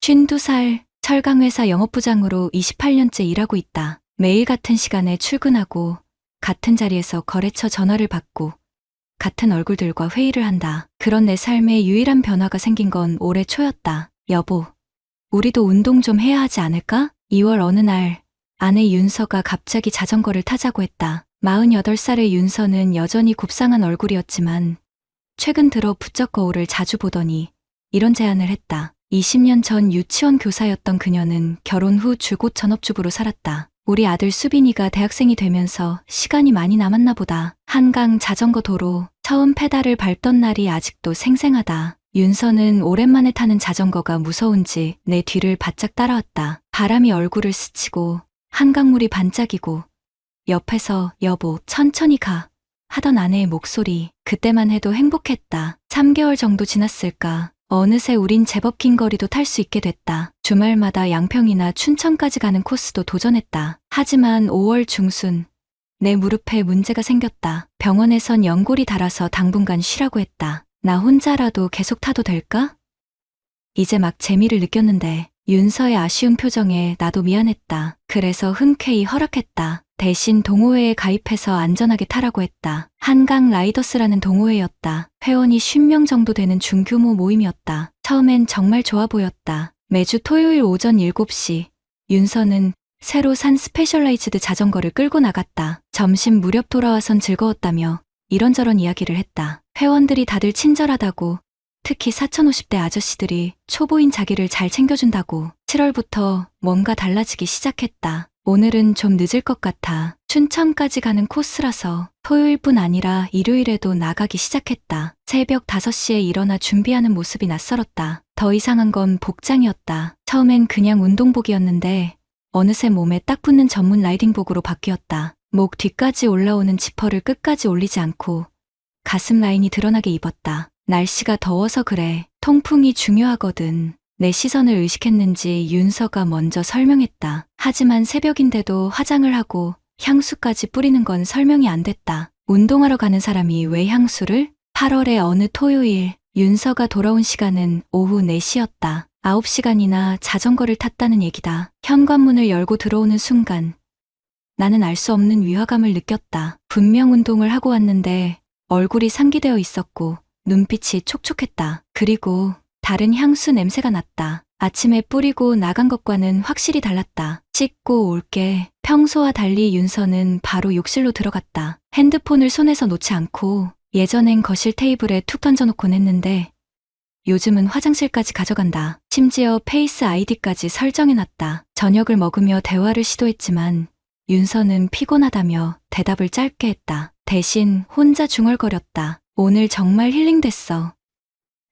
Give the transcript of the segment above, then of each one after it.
52살, 철강회사 영업부장으로 28년째 일하고 있다. 매일 같은 시간에 출근하고 같은 자리에서 거래처 전화를 받고 같은 얼굴들과 회의를 한다. 그런 내 삶에 유일한 변화가 생긴 건 올해 초였다. 여보, 우리도 운동 좀 해야 하지 않을까? 2월 어느 날 아내 윤서가 갑자기 자전거를 타자고 했다. 48살의 윤서는 여전히 곱상한 얼굴이었지만 최근 들어 부쩍 거울을 자주 보더니 이런 제안을 했다. 20년 전 유치원 교사였던 그녀는 결혼 후 줄곧 전업주부로 살았다. 우리 아들 수빈이가 대학생이 되면서 시간이 많이 남았나 보다. 한강 자전거 도로 처음 페달을 밟던 날이 아직도 생생하다. 윤서는 오랜만에 타는 자전거가 무서운지 내 뒤를 바짝 따라왔다. 바람이 얼굴을 스치고 한강물이 반짝이고 옆에서 여보 천천히 가 하던 아내의 목소리. 그때만 해도 행복했다. 3개월 정도 지났을까. 어느새 우린 제법 긴 거리도 탈 수 있게 됐다. 주말마다 양평이나 춘천까지 가는 코스도 도전했다. 하지만 5월 중순 내 무릎에 문제가 생겼다. 병원에선 연골이 닳아서 당분간 쉬라고 했다. 나 혼자라도 계속 타도 될까? 이제 막 재미를 느꼈는데 윤서의 아쉬운 표정에 나도 미안했다. 그래서 흔쾌히 허락했다. 대신 동호회에 가입해서 안전하게 타라고 했다. 한강 라이더스라는 동호회였다. 회원이 50명 정도 되는 중규모 모임이었다. 처음엔 정말 좋아 보였다. 매주 토요일 오전 7시 윤서는 새로 산 스페셜라이즈드 자전거를 끌고 나갔다. 점심 무렵 돌아와선 즐거웠다며 이런저런 이야기를 했다. 회원들이 다들 친절하다고, 특히 4050대 아저씨들이 초보인 자기를 잘 챙겨준다고. 7월부터 뭔가 달라지기 시작했다. 오늘은 좀 늦을 것 같아. 춘천까지 가는 코스라서 토요일뿐 아니라 일요일에도 나가기 시작했다. 새벽 5시에 일어나 준비하는 모습이 낯설었다. 더 이상한 건 복장이었다. 처음엔 그냥 운동복이었는데 어느새 몸에 딱 붙는 전문 라이딩복으로 바뀌었다. 목 뒤까지 올라오는 지퍼를 끝까지 올리지 않고 가슴 라인이 드러나게 입었다. 날씨가 더워서 그래. 통풍이 중요하거든. 내 시선을 의식했는지 윤서가 먼저 설명했다. 하지만 새벽인데도 화장을 하고 향수까지 뿌리는 건 설명이 안 됐다. 운동하러 가는 사람이 왜 향수를? 8월의 어느 토요일, 윤서가 돌아온 시간은 오후 4시였다. 9시간이나 자전거를 탔다는 얘기다. 현관문을 열고 들어오는 순간 나는 알 수 없는 위화감을 느꼈다. 분명 운동을 하고 왔는데 얼굴이 상기되어 있었고 눈빛이 촉촉했다. 그리고 다른 향수 냄새가 났다. 아침에 뿌리고 나간 것과는 확실히 달랐다. 씻고 올게. 평소와 달리 윤서는 바로 욕실로 들어갔다. 핸드폰을 손에서 놓지 않고 예전엔 거실 테이블에 툭 던져놓곤 했는데 요즘은 화장실까지 가져간다. 심지어 페이스 아이디까지 설정해놨다. 저녁을 먹으며 대화를 시도했지만 윤서는 피곤하다며 대답을 짧게 했다. 대신 혼자 중얼거렸다. 오늘 정말 힐링됐어.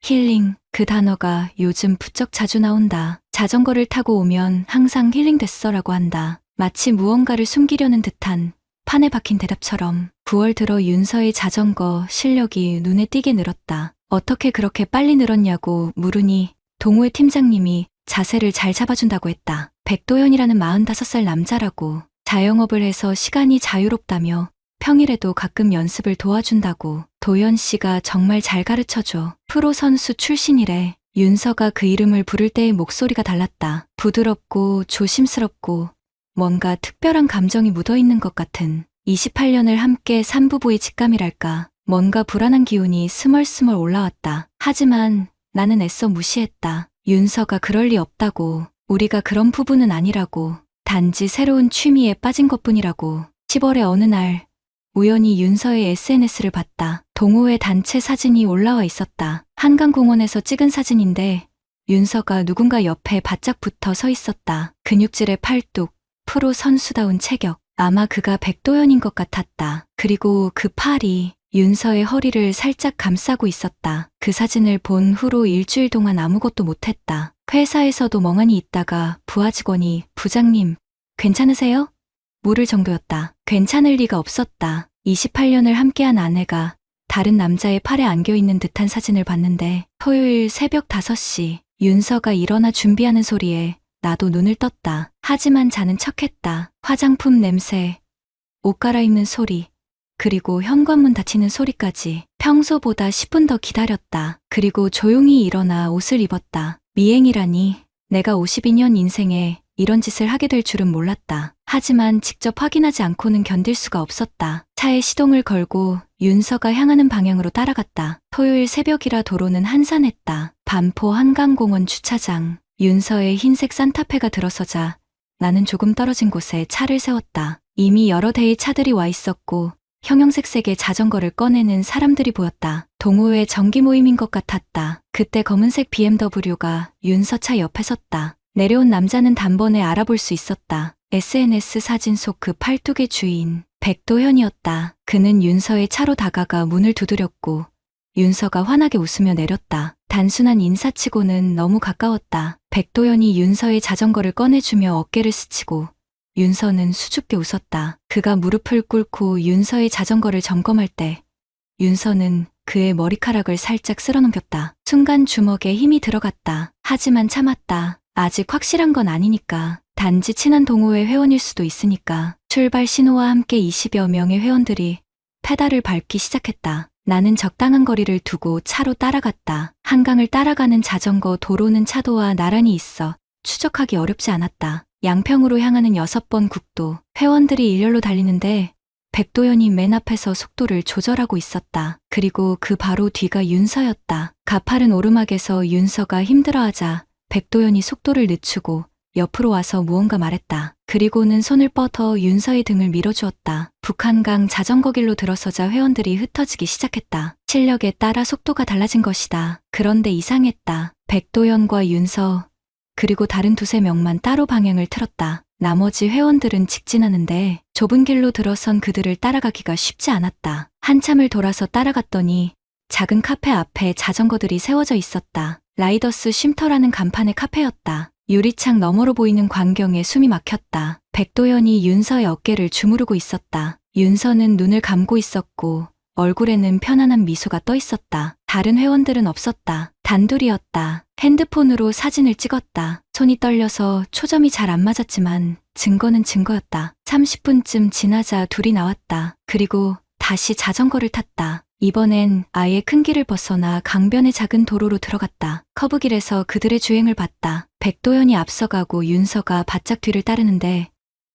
힐링, 그 단어가 요즘 부쩍 자주 나온다. 자전거를 타고 오면 항상 힐링됐어라고 한다. 마치 무언가를 숨기려는 듯한 판에 박힌 대답처럼. 9월 들어 윤서의 자전거 실력이 눈에 띄게 늘었다. 어떻게 그렇게 빨리 늘었냐고 물으니 동호회 팀장님이 자세를 잘 잡아준다고 했다. 백도현이라는 45살 남자라고. 자영업을 해서 시간이 자유롭다며 평일에도 가끔 연습을 도와준다고. 도현 씨가 정말 잘 가르쳐줘. 프로 선수 출신이래. 윤서가 그 이름을 부를 때의 목소리가 달랐다. 부드럽고 조심스럽고 뭔가 특별한 감정이 묻어있는 것 같은. 28년을 함께 산 부부의 직감이랄까. 뭔가 불안한 기운이 스멀스멀 올라왔다. 하지만 나는 애써 무시했다. 윤서가 그럴 리 없다고. 우리가 그런 부부는 아니라고. 단지 새로운 취미에 빠진 것뿐이라고. 10월의 어느 날 우연히 윤서의 SNS를 봤다. 동호회 단체 사진이 올라와 있었다. 한강공원에서 찍은 사진인데 윤서가 누군가 옆에 바짝 붙어 서 있었다. 근육질의 팔뚝, 프로 선수다운 체격. 아마 그가 백도현인 것 같았다. 그리고 그 팔이 윤서의 허리를 살짝 감싸고 있었다. 그 사진을 본 후로 일주일 동안 아무것도 못했다. 회사에서도 멍하니 있다가 부하 직원이 부장님, 괜찮으세요? 물을 정도였다. 괜찮을 리가 없었다. 28년을 함께한 아내가 다른 남자의 팔에 안겨있는 듯한 사진을 봤는데 토요일 새벽 5시 윤서가 일어나 준비하는 소리에 나도 눈을 떴다. 하지만 자는 척했다. 화장품 냄새, 옷 갈아입는 소리, 그리고 현관문 닫히는 소리까지. 평소보다 10분 더 기다렸다. 그리고 조용히 일어나 옷을 입었다. 미행이라니 내가 52년 인생에 이런 짓을 하게 될 줄은 몰랐다. 하지만 직접 확인하지 않고는 견딜 수가 없었다. 차에 시동을 걸고 윤서가 향하는 방향으로 따라갔다. 토요일 새벽이라 도로는 한산했다. 반포 한강공원 주차장. 윤서의 흰색 산타페가 들어서자 나는 조금 떨어진 곳에 차를 세웠다. 이미 여러 대의 차들이 와 있었고 형형색색의 자전거를 꺼내는 사람들이 보였다. 동호회 정기 모임인 것 같았다. 그때 검은색 BMW가 윤서 차 옆에 섰다. 내려온 남자는 단번에 알아볼 수 있었다. SNS 사진 속 그 팔뚝의 주인 백도현이었다. 그는 윤서의 차로 다가가 문을 두드렸고 윤서가 환하게 웃으며 내렸다. 단순한 인사치고는 너무 가까웠다. 백도현이 윤서의 자전거를 꺼내주며 어깨를 스치고 윤서는 수줍게 웃었다. 그가 무릎을 꿇고 윤서의 자전거를 점검할 때 윤서는 그의 머리카락을 살짝 쓸어넘겼다. 순간 주먹에 힘이 들어갔다. 하지만 참았다. 아직 확실한 건 아니니까. 단지 친한 동호회 회원일 수도 있으니까. 출발 신호와 함께 20여 명의 회원들이 페달을 밟기 시작했다. 나는 적당한 거리를 두고 차로 따라갔다. 한강을 따라가는 자전거 도로는 차도와 나란히 있어 추적하기 어렵지 않았다. 양평으로 향하는 6번 국도. 회원들이 일렬로 달리는데 백도현이 맨 앞에서 속도를 조절하고 있었다. 그리고 그 바로 뒤가 윤서였다. 가파른 오르막에서 윤서가 힘들어하자 백도현이 속도를 늦추고 옆으로 와서 무언가 말했다. 그리고는 손을 뻗어 윤서의 등을 밀어주었다. 북한강 자전거 길로 들어서자 회원들이 흩어지기 시작했다. 실력에 따라 속도가 달라진 것이다. 그런데 이상했다. 백도현과 윤서 그리고 다른 두세 명만 따로 방향을 틀었다. 나머지 회원들은 직진하는데 좁은 길로 들어선 그들을 따라가기가 쉽지 않았다. 한참을 돌아서 따라갔더니 작은 카페 앞에 자전거들이 세워져 있었다. 라이더스 쉼터라는 간판의 카페였다. 유리창 너머로 보이는 광경에 숨이 막혔다. 백도현이 윤서의 어깨를 주무르고 있었다. 윤서는 눈을 감고 있었고 얼굴에는 편안한 미소가 떠 있었다. 다른 회원들은 없었다. 단둘이었다. 핸드폰으로 사진을 찍었다. 손이 떨려서 초점이 잘 안 맞았지만 증거는 증거였다. 30분쯤 지나자 둘이 나왔다. 그리고 다시 자전거를 탔다. 이번엔 아예 큰 길을 벗어나 강변의 작은 도로로 들어갔다. 커브길에서 그들의 주행을 봤다. 백도현이 앞서가고 윤서가 바짝 뒤를 따르는데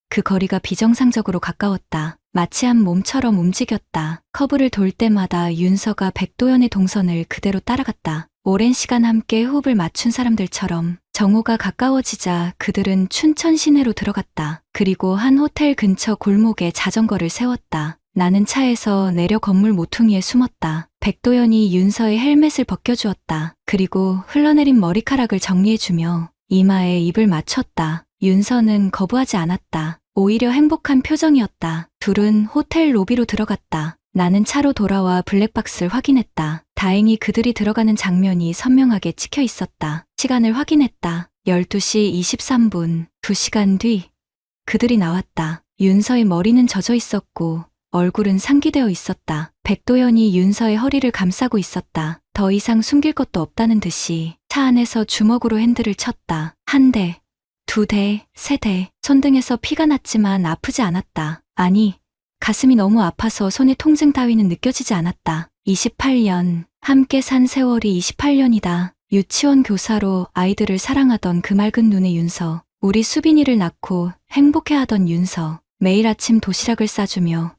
그 거리가 비정상적으로 가까웠다. 마치 한 몸처럼 움직였다. 커브를 돌 때마다 윤서가 백도현의 동선을 그대로 따라갔다. 오랜 시간 함께 호흡을 맞춘 사람들처럼. 정오가 가까워지자 그들은 춘천 시내로 들어갔다. 그리고 한 호텔 근처 골목에 자전거를 세웠다. 나는 차에서 내려 건물 모퉁이에 숨었다. 백도현이 윤서의 헬멧을 벗겨주었다. 그리고 흘러내린 머리카락을 정리해주며 이마에 입을 맞췄다. 윤서는 거부하지 않았다. 오히려 행복한 표정이었다. 둘은 호텔 로비로 들어갔다. 나는 차로 돌아와 블랙박스를 확인했다. 다행히 그들이 들어가는 장면이 선명하게 찍혀 있었다. 시간을 확인했다. 12시 23분. 2시간 뒤. 그들이 나왔다. 윤서의 머리는 젖어 있었고 얼굴은 상기되어 있었다. 백도현이 윤서의 허리를 감싸고 있었다. 더 이상 숨길 것도 없다는 듯이 차 안에서 주먹으로 핸들을 쳤다. 한 대, 두 대, 세 대. 손등에서 피가 났지만 아프지 않았다. 아니, 가슴이 너무 아파서 손의 통증 따위는 느껴지지 않았다. 28년, 함께 산 세월이 28년이다. 유치원 교사로 아이들을 사랑하던 그 맑은 눈의 윤서. 우리 수빈이를 낳고 행복해하던 윤서. 매일 아침 도시락을 싸주며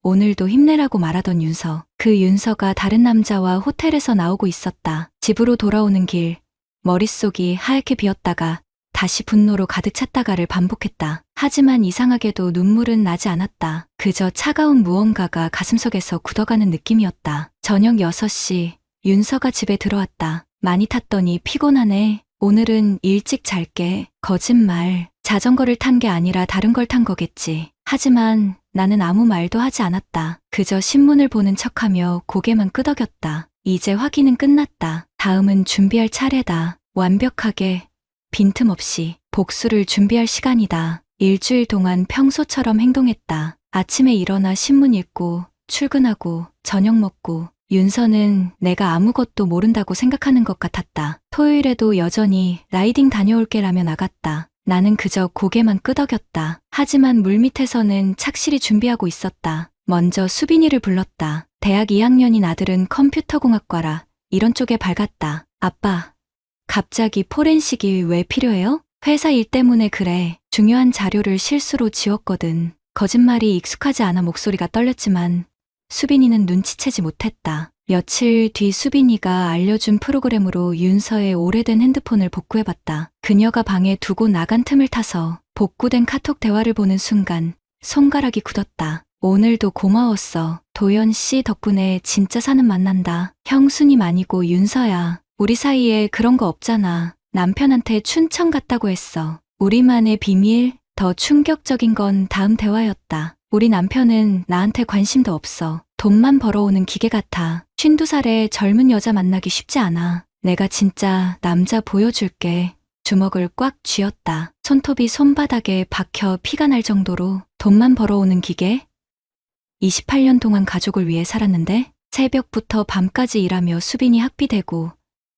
오늘도 힘내라고 말하던 윤서. 그 윤서가 다른 남자와 호텔에서 나오고 있었다. 집으로 돌아오는 길, 머릿속이 하얗게 비었다가 다시 분노로 가득 찼다가를 반복했다. 하지만 이상하게도 눈물은 나지 않았다. 그저 차가운 무언가가 가슴속에서 굳어가는 느낌이었다. 저녁 6시, 윤서가 집에 들어왔다. 많이 탔더니 피곤하네. 오늘은 일찍 잘게. 거짓말. 자전거를 탄 게 아니라 다른 걸 탄 거겠지. 하지만 나는 아무 말도 하지 않았다. 그저 신문을 보는 척하며 고개만 끄덕였다. 이제 확인은 끝났다. 다음은 준비할 차례다. 완벽하게, 빈틈없이 복수를 준비할 시간이다. 일주일 동안 평소처럼 행동했다. 아침에 일어나 신문 읽고, 출근하고, 저녁 먹고, 윤서는 내가 아무것도 모른다고 생각하는 것 같았다. 토요일에도 여전히 라이딩 다녀올게라며 나갔다. 나는 그저 고개만 끄덕였다. 하지만 물밑에서는 착실히 준비하고 있었다. 먼저 수빈이를 불렀다. 대학 2학년인 아들은 컴퓨터공학과라 이런 쪽에 밝았다. 아빠, 갑자기 포렌식이 왜 필요해요? 회사 일 때문에 그래. 중요한 자료를 실수로 지웠거든. 거짓말이 익숙하지 않아 목소리가 떨렸지만 수빈이는 눈치채지 못했다. 며칠 뒤 수빈이가 알려준 프로그램으로 윤서의 오래된 핸드폰을 복구해봤다. 그녀가 방에 두고 나간 틈을 타서 복구된 카톡 대화를 보는 순간 손가락이 굳었다. 오늘도 고마웠어. 도연 씨 덕분에 진짜 사는 만난다. 형수님 아니고 윤서야. 우리 사이에 그런 거 없잖아. 남편한테 춘천 갔다고 했어. 우리만의 비밀. 더 충격적인 건 다음 대화였다. 우리 남편은 나한테 관심도 없어. 돈만 벌어오는 기계 같아. 52살의 젊은 여자 만나기 쉽지 않아. 내가 진짜 남자 보여줄게. 주먹을 꽉 쥐었다. 손톱이 손바닥에 박혀 피가 날 정도로. 돈만 벌어오는 기계? 28년 동안 가족을 위해 살았는데 새벽부터 밤까지 일하며 수빈이 학비대고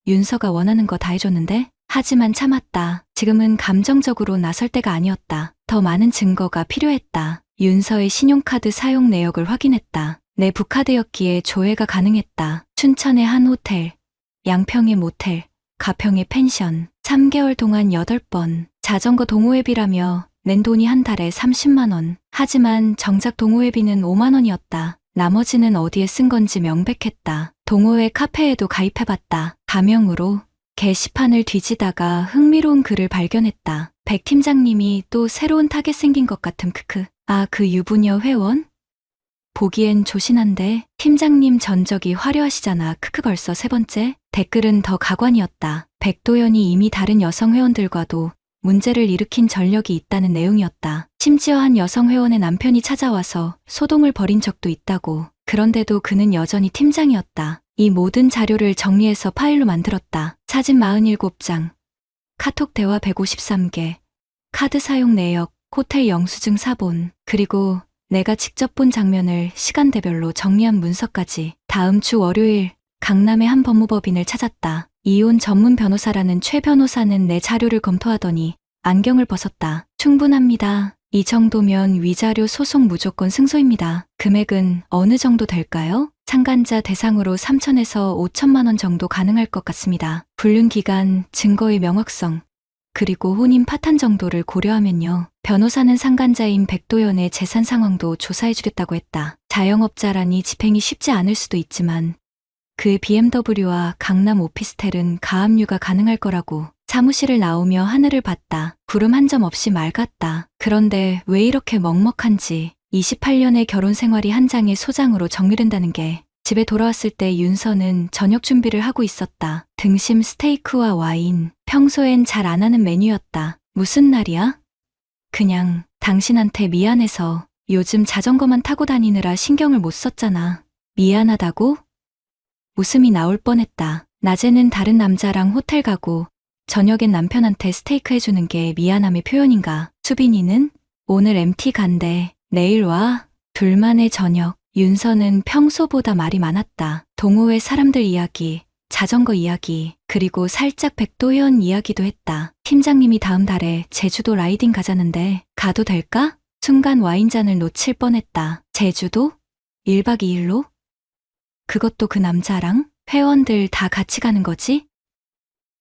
윤서가 원하는 거 다 해줬는데 하지만 참았다. 지금은 감정적으로 나설 때가 아니었다. 더 많은 증거가 필요했다. 윤서의 신용카드 사용 내역을 확인했다. 내 부카드였기에 조회가 가능했다. 춘천의 한 호텔, 양평의 모텔, 가평의 펜션, 3개월 동안 8번 자전거 동호회비라며 낸 돈이 한 달에 30만 원. 하지만 정작 동호회비는 5만 원이었다. 나머지는 어디에 쓴 건지 명백했다. 동호회 카페에도 가입해봤다. 가명으로 게시판을 뒤지다가 흥미로운 글을 발견했다. 백 팀장님이 또 새로운 타겟 생긴 것 같음 크크. 아, 그 유부녀 회원? 보기엔 조신한데 팀장님 전적이 화려하시잖아. 크크. 벌써 3번째? 댓글은 더 가관이었다. 백도연이 이미 다른 여성 회원들과도 문제를 일으킨 전력이 있다는 내용이었다. 심지어 한 여성 회원의 남편이 찾아와서 소동을 벌인 적도 있다고. 그런데도 그는 여전히 팀장이었다. 이 모든 자료를 정리해서 파일로 만들었다. 사진 47장, 카톡 대화 153개, 카드 사용 내역, 호텔 영수증 사본, 그리고 내가 직접 본 장면을 시간대별로 정리한 문서까지. 다음 주 월요일 강남의 한 법무법인을 찾았다. 이혼 전문 변호사라는 최 변호사는 내 자료를 검토하더니 안경을 벗었다. 충분합니다. 이 정도면 위자료 소송 무조건 승소입니다. 금액은 어느 정도 될까요? 참관자 대상으로 3천에서 5천만 원 정도 가능할 것 같습니다. 불륜 기간, 증거의 명확성, 그리고 혼인 파탄 정도를 고려하면요. 변호사는 상간자인 백도연의 재산 상황도 조사해주겠다고 했다. 자영업자라니 집행이 쉽지 않을 수도 있지만 그의 BMW와 강남 오피스텔은 가압류가 가능할 거라고. 사무실을 나오며 하늘을 봤다. 구름 한 점 없이 맑았다. 그런데 왜 이렇게 먹먹한지. 28년의 결혼 생활이 한 장의 소장으로 정리된다는 게. 집에 돌아왔을 때 윤서는 저녁 준비를 하고 있었다. 등심 스테이크와 와인. 평소엔 잘 안 하는 메뉴였다. 무슨 날이야? 그냥 당신한테 미안해서 요즘 자전거만 타고 다니느라 신경을 못 썼잖아. 미안하다고? 웃음이 나올 뻔했다. 낮에는 다른 남자랑 호텔 가고 저녁엔 남편한테 스테이크 해주는 게 미안함의 표현인가. 수빈이는 오늘 MT 간대. 내일 와. 둘만의 저녁. 윤서는 평소보다 말이 많았다. 동호회 사람들 이야기, 자전거 이야기, 그리고 살짝 백도연 이야기도 했다. 팀장님이 다음 달에 제주도 라이딩 가자는데 가도 될까? 순간 와인잔을 놓칠 뻔했다. 제주도? 1박 2일로? 그것도 그 남자랑? 회원들 다 같이 가는 거지?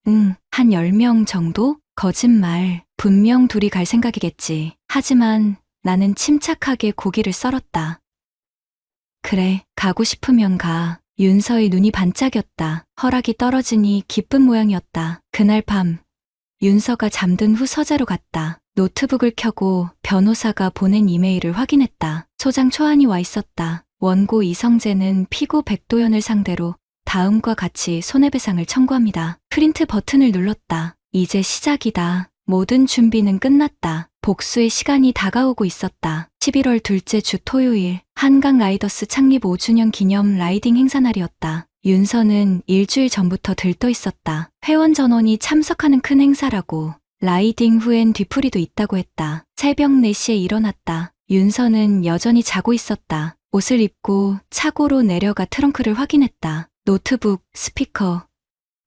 응, 한 10명 정도? 거짓말. 분명 둘이 갈 생각이겠지. 하지만 나는 침착하게 고기를 썰었다. 그래, 가고 싶으면 가. 윤서의 눈이 반짝였다. 허락이 떨어지니 기쁜 모양이었다. 그날 밤, 윤서가 잠든 후 서재로 갔다. 노트북을 켜고 변호사가 보낸 이메일을 확인했다. 소장 초안이 와 있었다. 원고 이성재는 피고 백도연을 상대로 다음과 같이 손해배상을 청구합니다. 프린트 버튼을 눌렀다. 이제 시작이다. 모든 준비는 끝났다. 복수의 시간이 다가오고 있었다. 11월 둘째 주 토요일, 한강 라이더스 창립 5주년 기념 라이딩 행사 날이었다. 윤서는 일주일 전부터 들떠 있었다. 회원 전원이 참석하는 큰 행사라고. 라이딩 후엔 뒤풀이도 있다고 했다. 새벽 4시에 일어났다. 윤서는 여전히 자고 있었다. 옷을 입고 차고로 내려가 트렁크를 확인했다. 노트북, 스피커,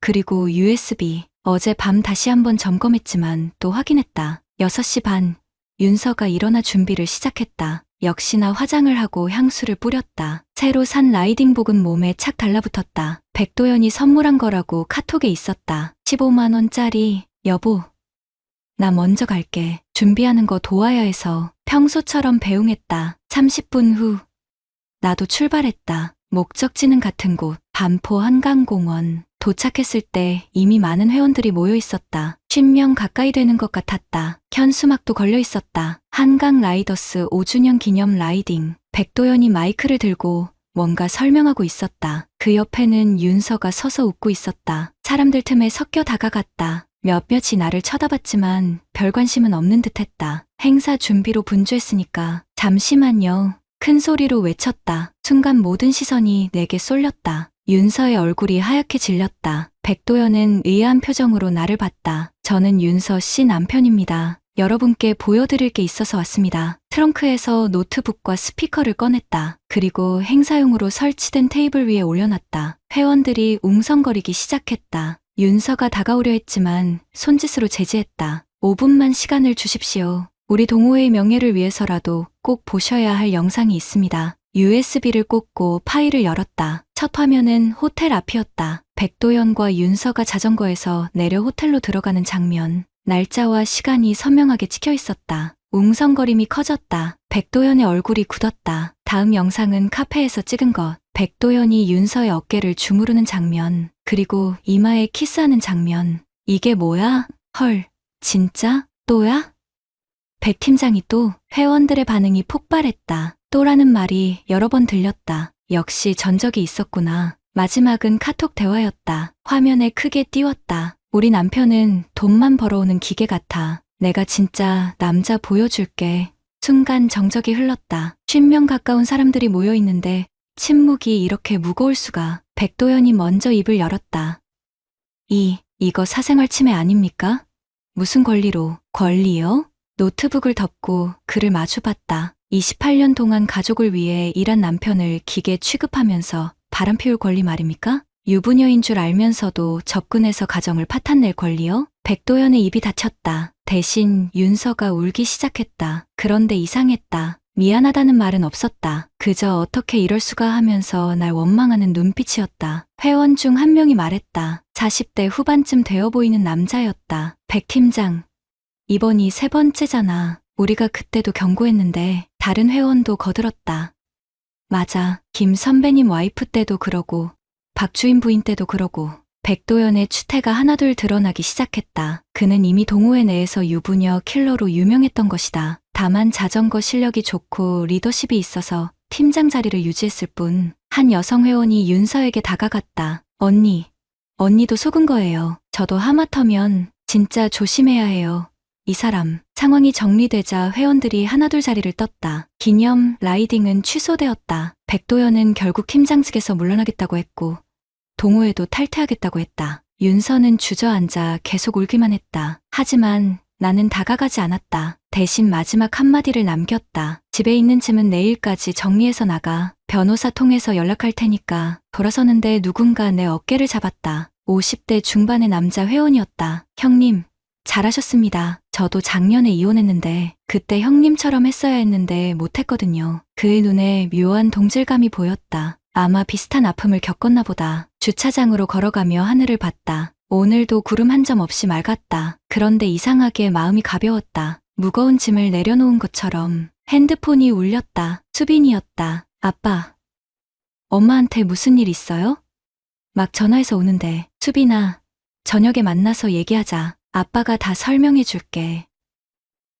그리고 USB. 어제 밤 다시 한번 점검했지만 또 확인했다. 6시 반, 윤서가 일어나 준비를 시작했다. 역시나 화장을 하고 향수를 뿌렸다. 새로 산 라이딩복은 몸에 착 달라붙었다. 백도연이 선물한 거라고 카톡에 있었다. 15만 원짜리. 여보, 나 먼저 갈게. 준비하는 거 도와야 해서 평소처럼 배웅했다. 30분 후 나도 출발했다. 목적지는 같은 곳, 반포 한강공원. 도착했을 때 이미 많은 회원들이 모여 있었다. 50명 가까이 되는 것 같았다. 현수막도 걸려 있었다. 한강 라이더스 5주년 기념 라이딩. 백도연이 마이크를 들고 뭔가 설명하고 있었다. 그 옆에는 윤서가 서서 웃고 있었다. 사람들 틈에 섞여 다가갔다. 몇몇이 나를 쳐다봤지만 별 관심은 없는 듯했다. 행사 준비로 분주했으니까 잠시만요. 큰 소리로 외쳤다. 순간 모든 시선이 내게 쏠렸다. 윤서의 얼굴이 하얗게 질렸다. 백도연은 의아한 표정으로 나를 봤다. 저는 윤서 씨 남편입니다. 여러분께 보여드릴 게 있어서 왔습니다. 트렁크에서 노트북과 스피커를 꺼냈다. 그리고 행사용으로 설치된 테이블 위에 올려놨다. 회원들이 웅성거리기 시작했다. 윤서가 다가오려 했지만 손짓으로 제지했다. 5분만 시간을 주십시오. 우리 동호회의 명예를 위해서라도 꼭 보셔야 할 영상이 있습니다. USB를 꽂고 파일을 열었다. 첫 화면은 호텔 앞이었다. 백도연과 윤서가 자전거에서 내려 호텔로 들어가는 장면. 날짜와 시간이 선명하게 찍혀 있었다. 웅성거림이 커졌다. 백도연의 얼굴이 굳었다. 다음 영상은 카페에서 찍은 것. 백도연이 윤서의 어깨를 주무르는 장면. 그리고 이마에 키스하는 장면. 이게 뭐야? 헐, 진짜? 또야? 백 팀장이 또. 회원들의 반응이 폭발했다. 또라는 말이 여러 번 들렸다. 역시 전적이 있었구나. 마지막은 카톡 대화였다. 화면에 크게 띄웠다. 우리 남편은 돈만 벌어오는 기계 같아. 내가 진짜 남자 보여줄게. 순간 정적이 흘렀다. 50명 가까운 사람들이 모여 있는데 침묵이 이렇게 무거울 수가. 백도연이 먼저 입을 열었다. 이거 사생활 침해 아닙니까? 무슨 권리로? 권리요? 노트북을 덮고 그를 마주봤다. 28년 동안 가족을 위해 일한 남편을 기계 취급하면서 바람 피울 권리 말입니까? 유부녀인 줄 알면서도 접근해서 가정을 파탄낼 권리요? 백도연의 입이 닫혔다. 대신 윤서가 울기 시작했다. 그런데 이상했다. 미안하다는 말은 없었다. 그저 어떻게 이럴 수가 하면서 날 원망하는 눈빛이었다. 회원 중 한 명이 말했다. 40대 후반쯤 되어 보이는 남자였다. 백 팀장, 이번이 세 번째잖아. 우리가 그때도 경고했는데 다른 회원도 거들었다. 맞아. 김 선배님 와이프 때도 그러고 박 주임 부인 때도 그러고. 백도연의 추태가 하나둘 드러나기 시작했다. 그는 이미 동호회 내에서 유부녀 킬러로 유명했던 것이다. 다만 자전거 실력이 좋고 리더십이 있어서 팀장 자리를 유지했을 뿐. 한 여성 회원이 윤서에게 다가갔다. 언니도 속은 거예요. 저도 하마터면 진짜 조심해야 해요. 이 사람. 상황이 정리되자 회원들이 하나둘 자리를 떴다. 기념 라이딩은 취소되었다. 백도연은 결국 팀장직에서 물러나겠다고 했고 동호회도 탈퇴하겠다고 했다. 윤서는 주저앉아 계속 울기만 했다. 하지만 나는 다가가지 않았다. 대신 마지막 한마디를 남겼다. 집에 있는 짐은 내일까지 정리해서 나가. 변호사 통해서 연락할 테니까. 돌아서는데 누군가 내 어깨를 잡았다. 50대 중반의 남자 회원이었다. 형님, 잘하셨습니다. 저도 작년에 이혼했는데 그때 형님처럼 했어야 했는데 못했거든요. 그의 눈에 묘한 동질감이 보였다. 아마 비슷한 아픔을 겪었나 보다. 주차장으로 걸어가며 하늘을 봤다. 오늘도 구름 한 점 없이 맑았다. 그런데 이상하게 마음이 가벼웠다. 무거운 짐을 내려놓은 것처럼. 핸드폰이 울렸다. 수빈이었다. 아빠, 엄마한테 무슨 일 있어요? 막 전화해서 오는데. 수빈아, 저녁에 만나서 얘기하자. 아빠가 다 설명해 줄게.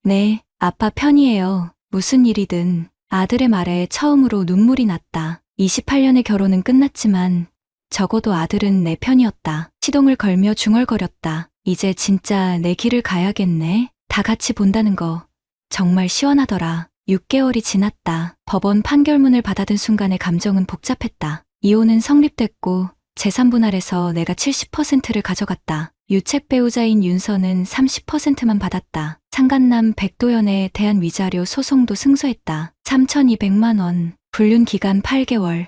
네, 아빠 편이에요. 무슨 일이든. 아들의 말에 처음으로 눈물이 났다. 28년의 결혼은 끝났지만 적어도 아들은 내 편이었다. 시동을 걸며 중얼거렸다. 이제 진짜 내 길을 가야겠네. 다 같이 본다는 거 정말 시원하더라. 6개월이 지났다. 법원 판결문을 받아든 순간의 감정은 복잡했다. 이혼은 성립됐고 재산 분할에서 내가 70%를 가져갔다. 유책 배우자인 윤서는 30%만 받았다. 상간남 백도연에 대한 위자료 소송도 승소했다. 3,200만 원, 불륜 기간 8개월,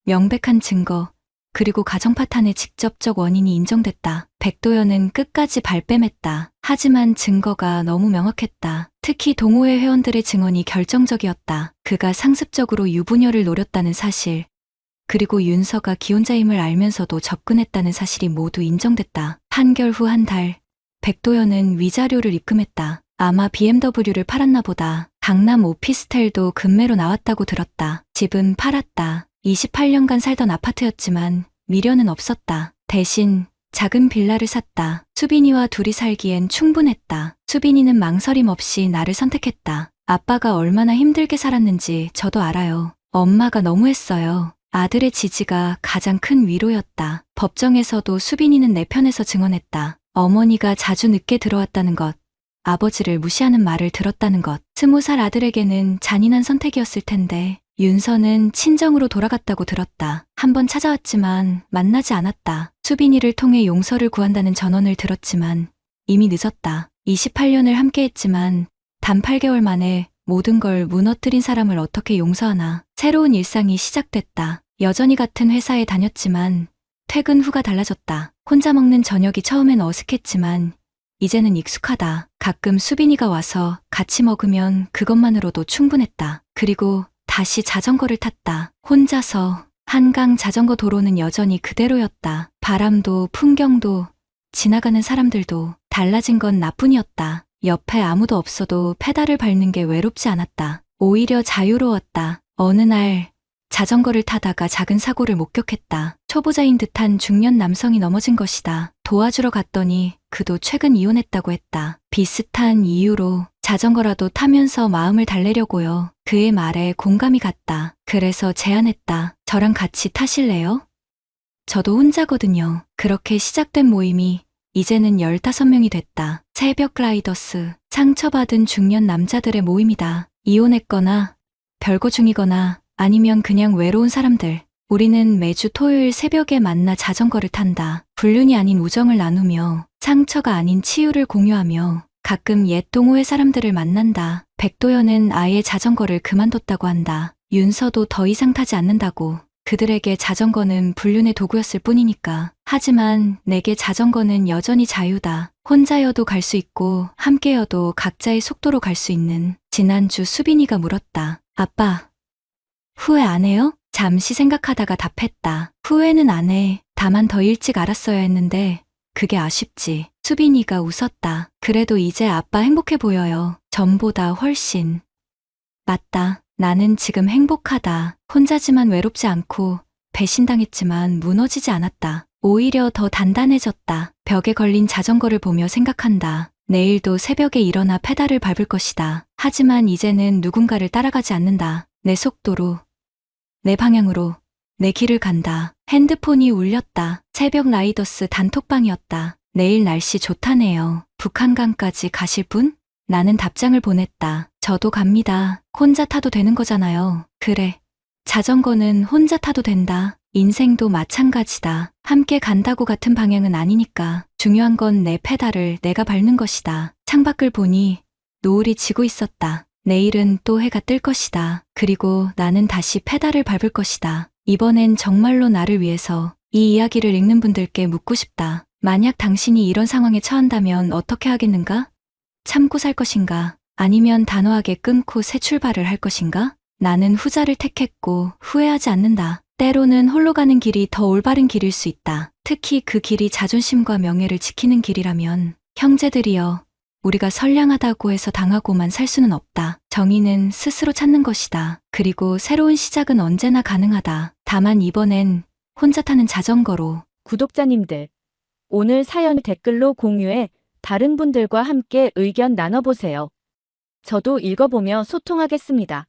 명백한 증거, 그리고 가정 파탄의 직접적 원인이 인정됐다. 백도연은 끝까지 발뺌했다. 하지만 증거가 너무 명확했다. 특히 동호회 회원들의 증언이 결정적이었다. 그가 상습적으로 유부녀를 노렸다는 사실. 그리고 윤서가 기혼자임을 알면서도 접근했다는 사실이 모두 인정됐다. 판결 후 한 달, 백도연은 위자료를 입금했다. 아마 BMW를 팔았나 보다. 강남 오피스텔도 급매로 나왔다고 들었다. 집은 팔았다. 28년간 살던 아파트였지만 미련은 없었다. 대신 작은 빌라를 샀다. 수빈이와 둘이 살기엔 충분했다. 수빈이는 망설임 없이 나를 선택했다. 아빠가 얼마나 힘들게 살았는지 저도 알아요. 엄마가 너무했어요. 아들의 지지가 가장 큰 위로였다. 법정에서도 수빈이는 내 편에서 증언했다. 어머니가 자주 늦게 들어왔다는 것, 아버지를 무시하는 말을 들었다는 것, 20살 아들에게는 잔인한 선택이었을 텐데 윤서는 친정으로 돌아갔다고 들었다. 한번 찾아왔지만 만나지 않았다. 수빈이를 통해 용서를 구한다는 전언을 들었지만 이미 늦었다. 28년을 함께했지만 단 8개월 만에 모든 걸 무너뜨린 사람을 어떻게 용서하나. 새로운 일상이 시작됐다. 여전히 같은 회사에 다녔지만 퇴근 후가 달라졌다. 혼자 먹는 저녁이 처음엔 어색했지만 이제는 익숙하다. 가끔 수빈이가 와서 같이 먹으면 그것만으로도 충분했다. 그리고 다시 자전거를 탔다. 혼자서. 한강 자전거 도로는 여전히 그대로였다. 바람도 풍경도 지나가는 사람들도. 달라진 건 나뿐이었다. 옆에 아무도 없어도 페달을 밟는 게 외롭지 않았다. 오히려 자유로웠다. 어느 날 자전거를 타다가 작은 사고를 목격했다. 초보자인 듯한 중년 남성이 넘어진 것이다. 도와주러 갔더니 그도 최근 이혼했다고 했다. 비슷한 이유로 자전거라도 타면서 마음을 달래려고요. 그의 말에 공감이 갔다. 그래서 제안했다. 저랑 같이 타실래요? 저도 혼자거든요. 그렇게 시작된 모임이 이제는 15명이 됐다. 새벽 라이더스, 상처받은 중년 남자들의 모임이다. 이혼했거나 별거 중이거나 아니면 그냥 외로운 사람들. 우리는 매주 토요일 새벽에 만나 자전거를 탄다. 불륜이 아닌 우정을 나누며 상처가 아닌 치유를 공유하며 가끔 옛 동호회 사람들을 만난다. 백도연은 아예 자전거를 그만뒀다고 한다. 윤서도 더 이상 타지 않는다고. 그들에게 자전거는 불륜의 도구였을 뿐이니까. 하지만 내게 자전거는 여전히 자유다. 혼자여도 갈 수 있고 함께여도 각자의 속도로 갈 수 있는. 지난주 수빈이가 물었다. 아빠, 후회 안 해요? 잠시 생각하다가 답했다. 후회는 안 해. 다만 더 일찍 알았어야 했는데 그게 아쉽지. 수빈이가 웃었다. 그래도 이제 아빠 행복해 보여요. 전보다 훨씬. 맞다. 나는 지금 행복하다. 혼자지만 외롭지 않고 배신당했지만 무너지지 않았다. 오히려 더 단단해졌다. 벽에 걸린 자전거를 보며 생각한다. 내일도 새벽에 일어나 페달을 밟을 것이다. 하지만 이제는 누군가를 따라가지 않는다. 내 속도로, 내 방향으로, 내 길을 간다. 핸드폰이 울렸다. 새벽 라이더스 단톡방이었다. 내일 날씨 좋다네요. 북한강까지 가실 분? 나는 답장을 보냈다. 저도 갑니다. 혼자 타도 되는 거잖아요. 그래. 자전거는 혼자 타도 된다. 인생도 마찬가지다. 함께 간다고 같은 방향은 아니니까. 중요한 건 내 페달을 내가 밟는 것이다. 창밖을 보니 노을이 지고 있었다. 내일은 또 해가 뜰 것이다. 그리고 나는 다시 페달을 밟을 것이다. 이번엔 정말로 나를 위해서. 이 이야기를 읽는 분들께 묻고 싶다. 만약 당신이 이런 상황에 처한다면 어떻게 하겠는가? 참고 살 것인가? 아니면 단호하게 끊고 새 출발을 할 것인가? 나는 후자를 택했고 후회하지 않는다. 때로는 홀로 가는 길이 더 올바른 길일 수 있다. 특히 그 길이 자존심과 명예를 지키는 길이라면. 형제들이여, 우리가 선량하다고 해서 당하고만 살 수는 없다. 정의는 스스로 찾는 것이다. 그리고 새로운 시작은 언제나 가능하다. 다만 이번엔 혼자 타는 자전거로. 구독자님들, 오늘 사연 댓글로 공유해 다른 분들과 함께 의견 나눠보세요. 저도 읽어보며 소통하겠습니다.